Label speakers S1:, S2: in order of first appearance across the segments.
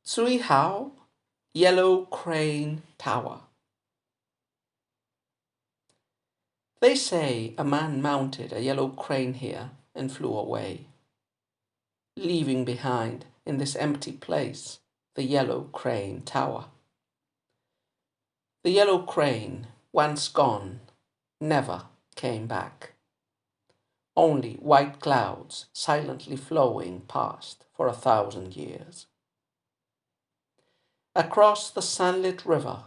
S1: Tsui Hao, Yellow Crane Tower. They say a man mounted a yellow crane here and flew away, leaving behind in this empty place the Yellow Crane Tower. The yellow crane, once gone, never came back. Only white clouds silently flowing past for 1,000 years. Across the sunlit river,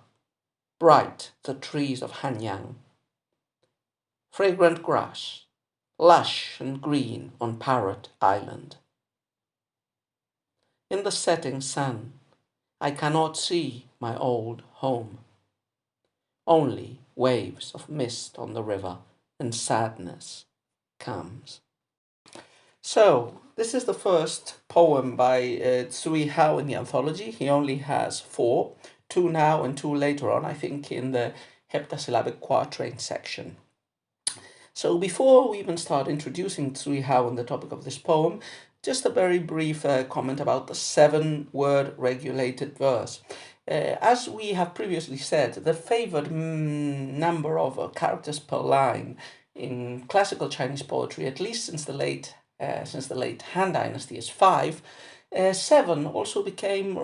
S1: bright the trees of Hanyang. Fragrant grass, lush and green on Parrot Island. In the setting sun, I cannot see my old home. Only waves of mist on the river and sadness comes. So, this is the first poem by Tsui Hao in the anthology. He only has 4, 2 now and 2 later on, I think in the heptasyllabic quatrain section. So before we even start introducing Tsui Hao and the topic of this poem, just a very brief comment about the 7-word regulated verse. As we have previously said, the favored number of characters per line in classical Chinese poetry, at least since the late Han Dynasty, is 5. 7 also became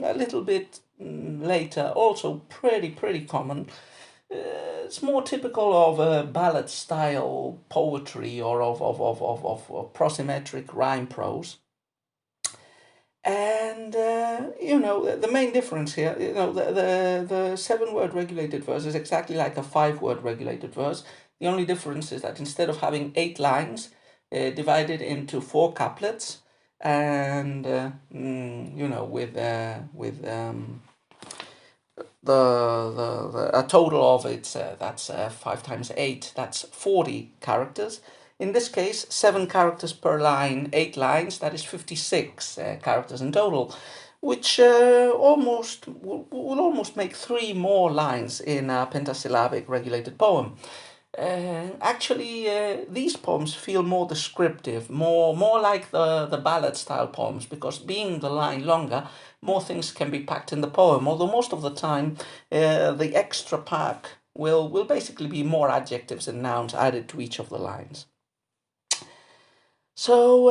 S1: a little bit later also pretty common. It's more typical of ballad style poetry or of prosymmetric rhyme prose. And the main difference here, the 7-word regulated verse is exactly like a 5-word regulated verse. The only difference is that instead of having 8 lines divided into 4 couplets, and with a total of that's 5 times 8, that's 40 characters. In this case, 7 characters per line, 8 lines, that is 56 characters in total, which will almost make 3 more lines in a pentasyllabic regulated poem. Actually, these poems feel more descriptive, more like the ballad style poems, because being the line longer, more things can be packed in the poem. Although most of the time, the extra pack will basically be more adjectives and nouns added to each of the lines. So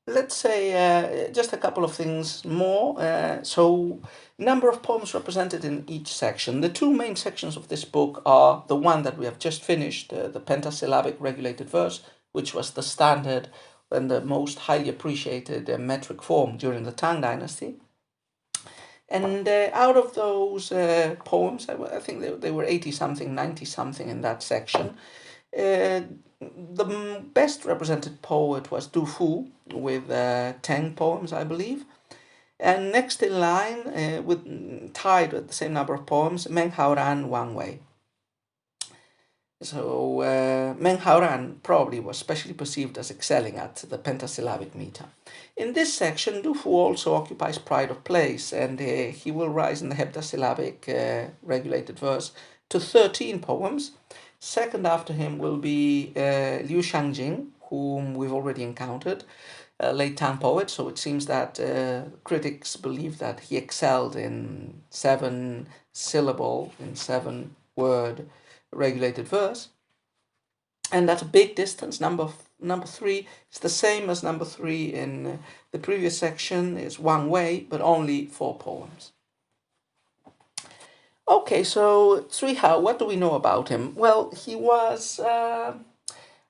S1: let's say just a couple of things more. So number of poems represented in each section. The 2 main sections of this book are the one that we have just finished, the pentasyllabic regulated verse, which was the standard and the most highly appreciated metric form during the Tang Dynasty. And out of those poems, I think they were 80-something, 90-something in that section. The best represented poet was Du Fu with 10 poems, I believe. And next in line, tied with the same number of poems, Meng Haoran Wang Wei. So Meng Haoran probably was specially perceived as excelling at the pentasyllabic meter. In this section, Du Fu also occupies pride of place, and he will rise in the heptasyllabic regulated verse to 13 poems. Second after him will be Liu Shangjing, whom we've already encountered, a late Tang poet. So it seems that critics believe that he excelled in 7-syllable, in 7-word regulated verse. And that's a big distance. Number 3 is the same as number 3 in the previous section. It's Wang Wei, but only 4 poems. Okay, so Tsui Hao, what do we know about him? Well, he was a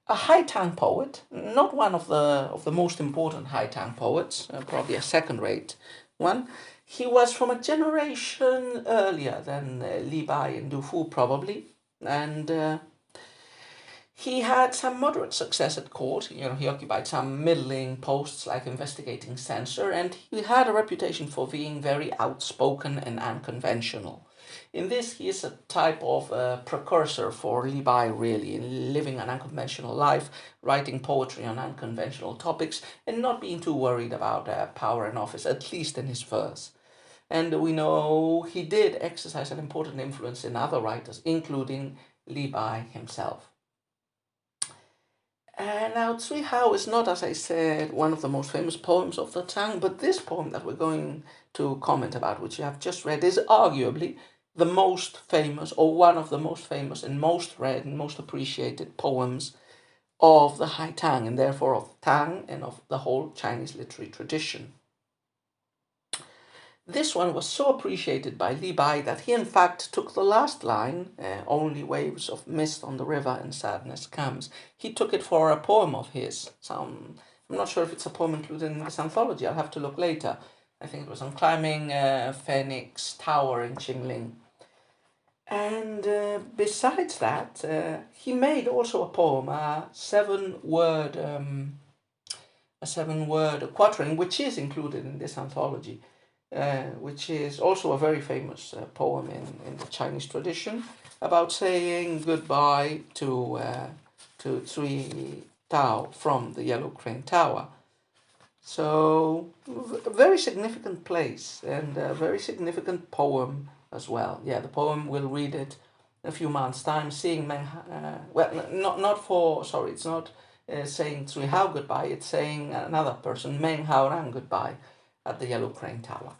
S1: High Tang poet, not one of the most important High Tang poets, probably a second-rate one. He was from a generation earlier than Li Bai and Du Fu, probably, and he had some moderate success at court. He occupied some middling posts like investigating censor, and he had a reputation for being very outspoken and unconventional. In this, he is a type of precursor for Li Bai, really, in living an unconventional life, writing poetry on unconventional topics, and not being too worried about power and office, at least in his verse. And we know he did exercise an important influence in other writers, including Li Bai himself. Now, Cui Hao is not, as I said, one of the most famous poems of the Tang, but this poem that we're going to comment about, which you have just read, is arguably the most famous, or one of the most famous and most read and most appreciated poems of the High Tang, and therefore of Tang and of the whole Chinese literary tradition. This one was so appreciated by Li Bai that he in fact took the last line, only waves of mist on the river and sadness comes. He took it for a poem of his. I'm not sure if it's a poem included in this anthology, I'll have to look later. I think it was on climbing Phoenix Tower in Qingling. And besides that, he made also a poem, a seven-word quatrain, which is included in this anthology. Which is also a very famous poem in the Chinese tradition, about saying goodbye to Cui Tao from the Yellow Crane Tower. So, a very significant place and a very significant poem as well. Yeah, the poem, we'll read it in a few months' time, seeing it's not saying Cui Hao goodbye, it's saying another person, Meng Hao Rang, goodbye at the Yellow Crane Tower.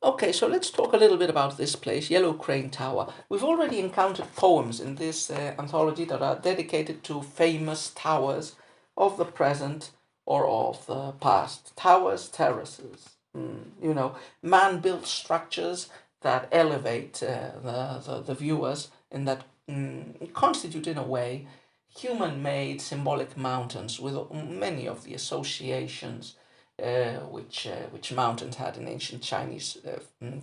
S1: Okay, so let's talk a little bit about this place, Yellow Crane Tower. We've already encountered poems in this anthology that are dedicated to famous towers of the present or of the past. Towers, terraces, man-built structures that elevate the viewers and that constitute, in a way, human-made symbolic mountains with many of the associations which mountains had in ancient Chinese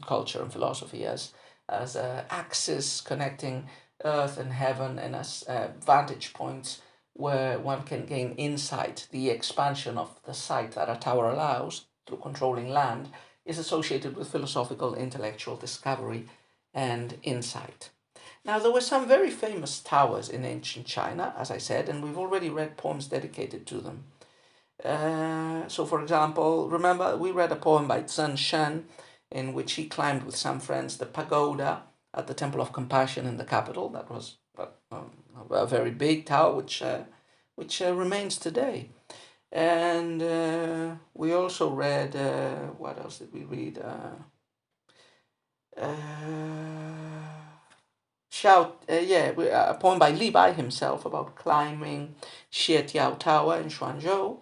S1: culture and philosophy as axes connecting earth and heaven, and as vantage points where one can gain insight. The expansion of the sight that a tower allows through controlling land is associated with philosophical, intellectual discovery and insight. Now, there were some very famous towers in ancient China, as I said, and we've already read poems dedicated to them. So, for example, remember we read a poem by Zhen Shen in which he climbed with some friends the pagoda at the Temple of Compassion in the capital. That was a very big tower which remains today. And we also read, what else did we read? A poem by Li Bai himself about climbing Xietiao Tower in Xuanzhou.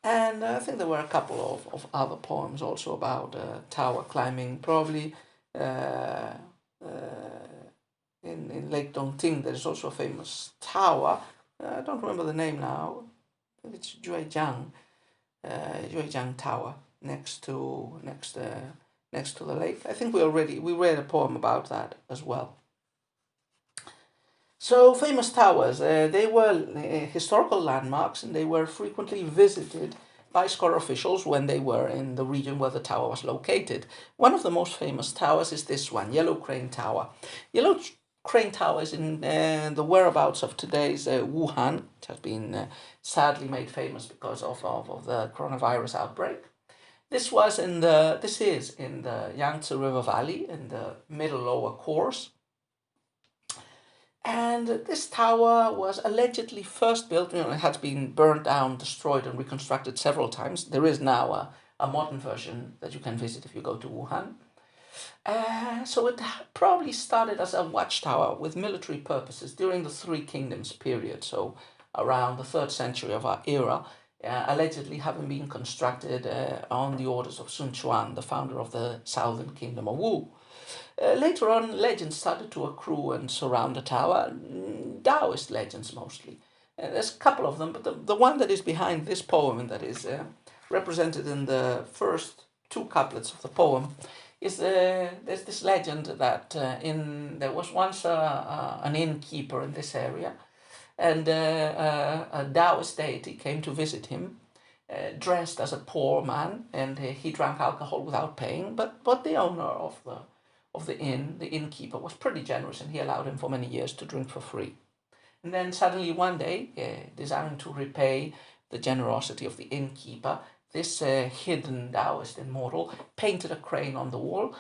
S1: And I think there were a couple of other poems also about tower climbing, probably in Lake Dongting. There is also a famous tower. I don't remember the name now. I think it's Juejiang Tower next to the lake. I think we read a poem about that as well. So, famous towers, they were historical landmarks, and they were frequently visited by score officials when they were in the region where the tower was located. One of the most famous towers is this one, Yellow Crane Tower. Yellow Crane Tower is in the whereabouts of today's Wuhan. It has been sadly made famous because of the coronavirus outbreak. This is in the Yangtze River Valley in the middle lower course. And this tower was allegedly first built, it had been burned down, destroyed, and reconstructed several times. There is now a modern version that you can visit if you go to Wuhan. So it probably started as a watchtower with military purposes during the Three Kingdoms period, so around the 3rd century of our era, allegedly having been constructed on the orders of Sun Quan, the founder of the southern kingdom of Wu. Later on, legends started to accrue and surround the tower, Taoist legends mostly. There's a couple of them, but the one that is behind this poem and that is represented in the first 2 couplets of the poem is there's this legend that there was once an innkeeper in this area, and a Taoist deity came to visit him, dressed as a poor man, and he drank alcohol without paying, but the owner of the inn, the innkeeper, was pretty generous, and he allowed him for many years to drink for free. And then suddenly one day, desiring to repay the generosity of the innkeeper, this hidden Taoist immortal painted a crane on the wall,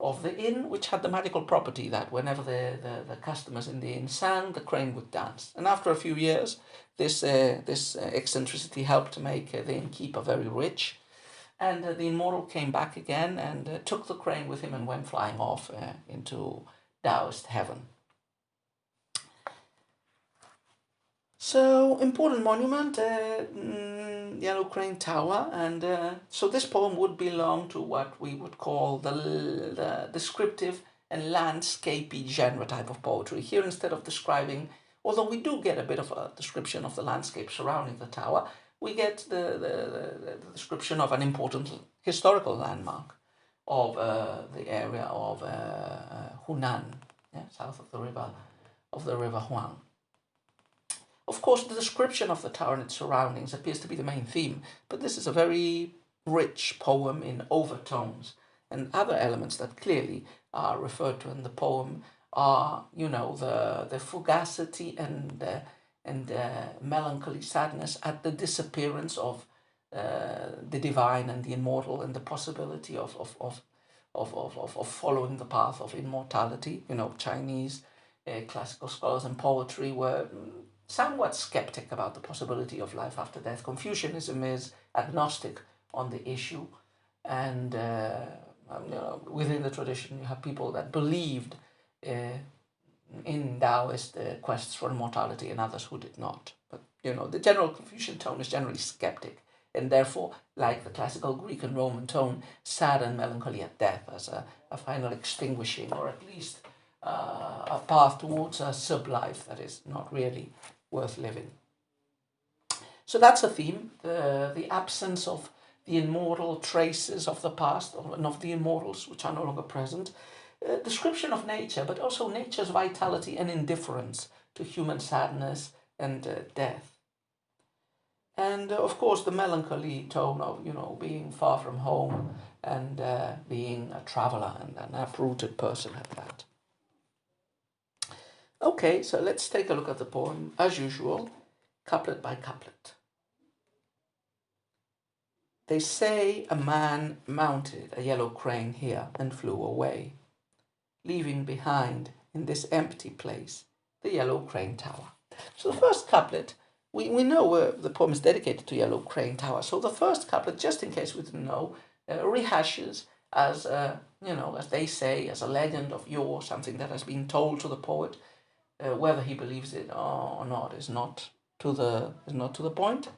S1: of the inn, which had the magical property that whenever the customers in the inn sang, the crane would dance. And after a few years, this eccentricity helped to make the innkeeper very rich. And the immortal came back again and took the crane with him and went flying off into Taoist heaven. So, important monument, Yellow Crane Tower, and so this poem would belong to what we would call the descriptive and landscapey genre type of poetry. Here, instead of describing, although we do get a bit of a description of the landscape surrounding the tower, we get the description of an important historical landmark of the area of Hunan, south of the river Huang. Of course, the description of the tower and its surroundings appears to be the main theme, but this is a very rich poem in overtones, and other elements that clearly are referred to in the poem are, the fugacity and melancholy sadness at the disappearance of the divine and the immortal, and the possibility of following the path of immortality. Chinese classical scholars and poetry were somewhat skeptic about the possibility of life after death. Confucianism is agnostic on the issue, and within the tradition you have people that believed in Taoist quests for immortality and others who did not. But the general Confucian tone is generally skeptic, and therefore, like the classical Greek and Roman tone, sad and melancholy at death as a final extinguishing, or at least a path towards a sub-life that is not really worth living. So that's a theme, the absence of the immortal traces of the past and of the immortals which are no longer present. Description of nature, but also nature's vitality and indifference to human sadness and death. And of course the melancholy tone of, being far from home and being a traveler and an uprooted person at that. Okay, so let's take a look at the poem, as usual, couplet by couplet. They say a man mounted a yellow crane here and flew away, leaving behind in this empty place the Yellow Crane Tower. So the first couplet, we know the poem is dedicated to Yellow Crane Tower. So the first couplet, just in case we didn't know, rehashes as as they say, as a legend of yore, something that has been told to the poet. Whether he believes it or not is not to the point.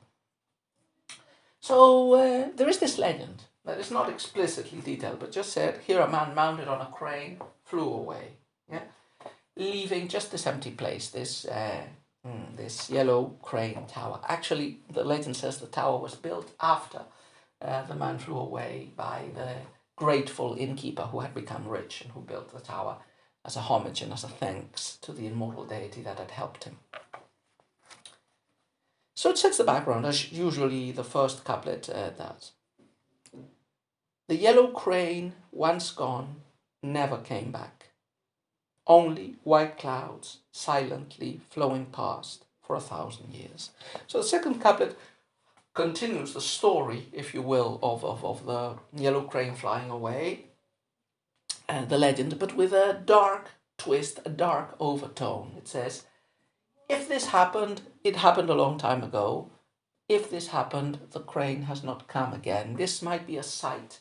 S1: So there is this legend that is not explicitly detailed, but just said, here a man mounted on a crane flew away, leaving just this empty place, this Yellow Crane Tower. Actually, the legend says the tower was built after the man flew away by the grateful innkeeper who had become rich and who built the tower as a homage and as a thanks to the immortal deity that had helped him. So it sets the background, as usually the first couplet does. The yellow crane, once gone, never came back. Only white clouds silently flowing past for 1,000 years. So the second couplet continues the story, if you will, of the yellow crane flying away, and the legend, but with a dark twist, a dark overtone. It says, if this happened, it happened a long time ago. If this happened, the crane has not come again. This might be a site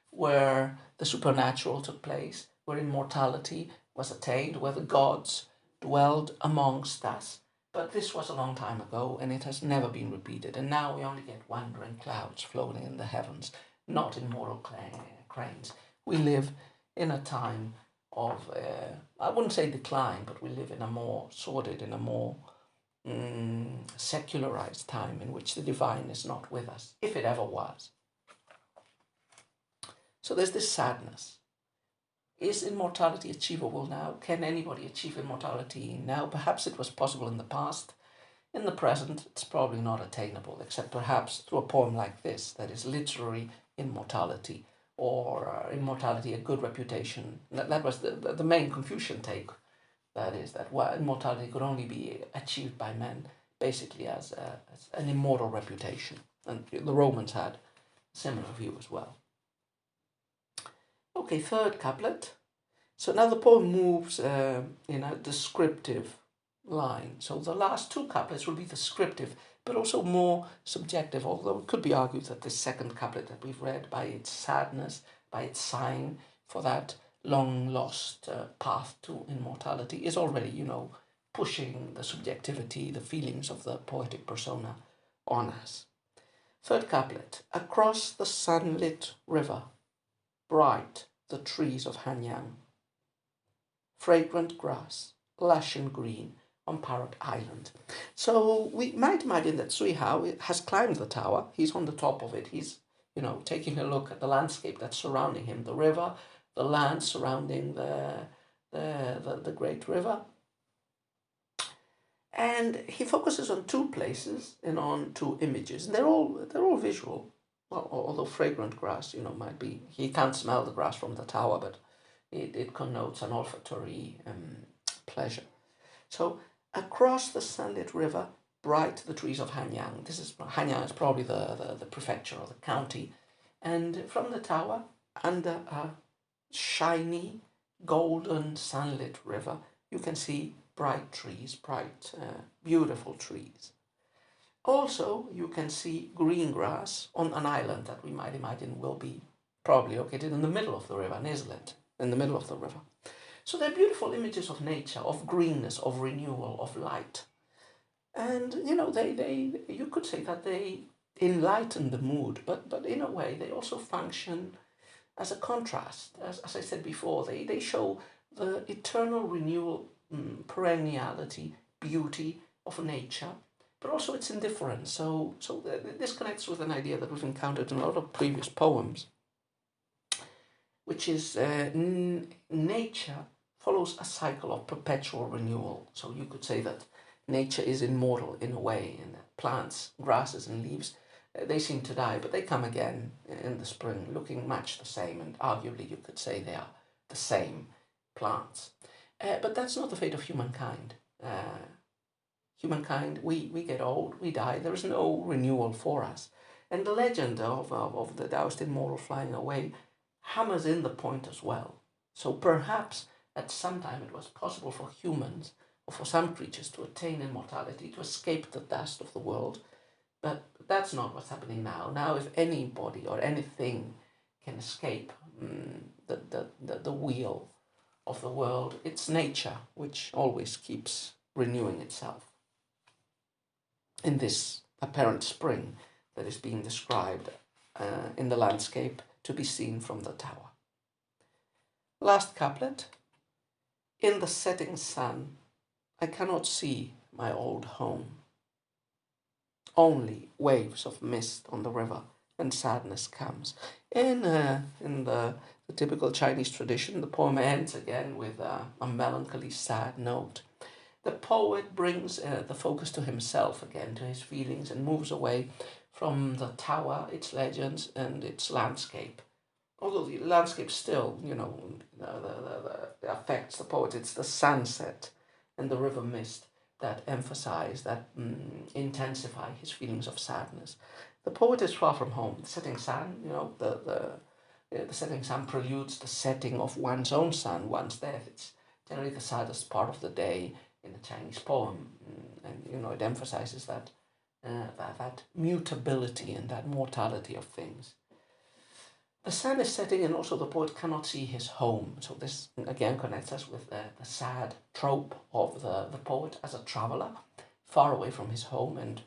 S1: where the supernatural took place, where immortality was attained, where the gods dwelled amongst us. But this was a long time ago, and it has never been repeated. And now we only get wandering clouds floating in the heavens, not immortal cranes. We live in a time of, I wouldn't say decline, but we live in a more sordid, in a more secularized time in which the divine is not with us, if it ever was. So there's this sadness. Is immortality achievable now? Can anybody achieve immortality now? Perhaps it was possible in the past. In the present, it's probably not attainable, except perhaps through a poem like this, that is literary immortality, or immortality, a good reputation. That was the main Confucian take. That is, that immortality could only be achieved by men, basically as an immortal reputation. And the Romans had a similar view as well. Okay, third couplet. So now the poem moves in a descriptive line. So the last two couplets will be descriptive, but also more subjective, although it could be argued that the second couplet that we've read, by its sadness, by its sighing for that long lost path to immortality, is already, pushing the subjectivity, the feelings of the poetic persona on us. Third couplet. Across the sunlit river, bright the trees of Hanyang, fragrant grass, lush and green on Parrot Island. So we might imagine that Sui Hao has climbed the tower. He's on the top of it. He's, taking a look at the landscape that's surrounding him, the river, the land surrounding the great river. And he focuses on two places and on two images. And they're all visual. Well, although fragrant grass, might be, he can't smell the grass from the tower, but it connotes an olfactory pleasure. So across the sunlit river, bright the trees of Hanyang. Hanyang is probably the prefecture or the county. And from the tower, under a shiny, golden, sunlit river, you can see bright trees, beautiful trees. Also, you can see green grass on an island that we might imagine will be probably located in the middle of the river, an islet in the middle of the river. So they're beautiful images of nature, of greenness, of renewal, of light. And, you could say that they enlighten the mood, but in a way they also function as a contrast. As I said before, they show the eternal renewal, perenniality, beauty of nature, but also its indifference. So this connects with an idea that we've encountered in a lot of previous poems, which is nature follows a cycle of perpetual renewal. So you could say that nature is immortal in a way, and that plants, grasses, and leaves, they seem to die, but they come again in the spring, looking much the same, and arguably you could say they are the same plants. But that's not the fate of humankind. Humankind, we get old, we die, there is no renewal for us. And the legend of the Taoist immortal flying away hammers in the point as well. So perhaps at some time it was possible for humans, or for some creatures, to attain immortality, to escape the dust of the world. But that's not what's happening now. Now, if anybody or anything can escape the wheel of the world, it's nature, which always keeps renewing itself in this apparent spring that is being described in the landscape to be seen from the tower. Last couplet. In the setting sun, I cannot see my old home. Only waves of mist on the river, and sadness comes. In the typical Chinese tradition, the poem ends again with a melancholy, sad note. The poet brings the focus to himself again, to his feelings, and moves away from the tower, its legends, and its landscape. Although the landscape still, affects the poet. It's the sunset and the river mist that emphasize, that intensify his feelings of sadness. The poet is far from home. The setting sun, the setting sun preludes the setting of one's own sun, one's death. It's generally the saddest part of the day in the Chinese poem, and it emphasizes that mutability and that mortality of things. The sun is setting, and also the poet cannot see his home. So this again connects us with the sad trope of the poet as a traveler, far away from his home. And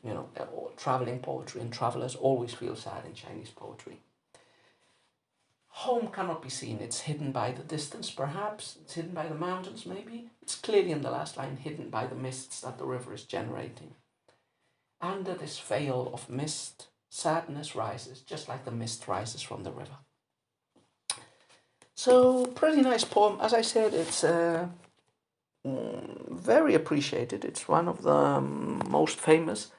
S1: traveling poetry and travelers always feel sad in Chinese poetry. Home cannot be seen. It's hidden by the distance, perhaps. It's hidden by the mountains, maybe. It's clearly in the last line hidden by the mists that the river is generating. Under this veil of mist, sadness rises, just like the mist rises from the river. So, pretty nice poem. As I said, it's very appreciated. It's one of the most famous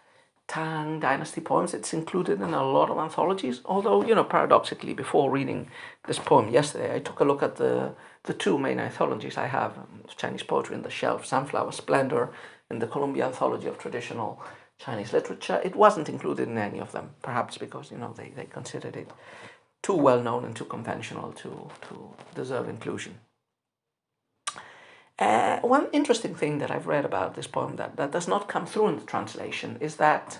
S1: Tang Dynasty poems. It's included in a lot of anthologies, although, paradoxically, before reading this poem yesterday, I took a look at the two main anthologies I have of Chinese poetry on the shelf, Sunflower Splendor and the Columbia Anthology of Traditional Chinese Literature. It wasn't included in any of them, perhaps because, they considered it too well known and too conventional to deserve inclusion. One interesting thing that I've read about this poem that does not come through in the translation is that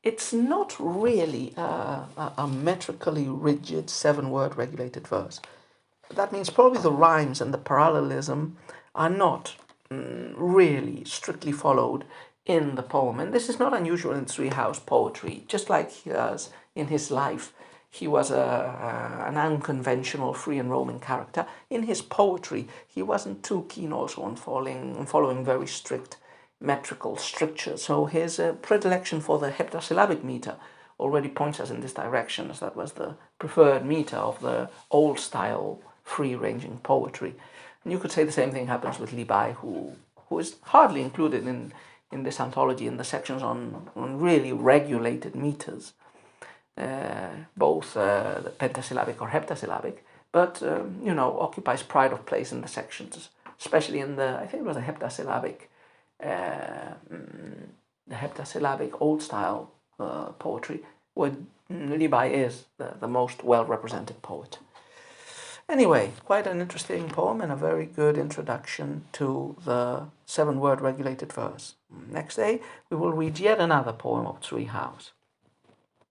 S1: it's not really a metrically rigid 7-word regulated verse. That means probably the rhymes and the parallelism are not really strictly followed in the poem. And this is not unusual in Three House poetry. Just like he does in his life, he was an unconventional, free and roaming character. In his poetry, he wasn't too keen also on following very strict metrical strictures. So his predilection for the heptasyllabic meter already points us in this direction, as that was the preferred meter of the old style free-ranging poetry. And you could say the same thing happens with Li Bai, who is hardly included in this anthology in the sections on really regulated meters, both pentasyllabic or heptasyllabic, but occupies pride of place in the sections, especially in the, I think it was the heptasyllabic old style poetry, where Li Bai is the most well represented poet. Anyway, quite an interesting poem and a very good introduction to the 7-word regulated verse. Next day, we will read yet another poem of Three House.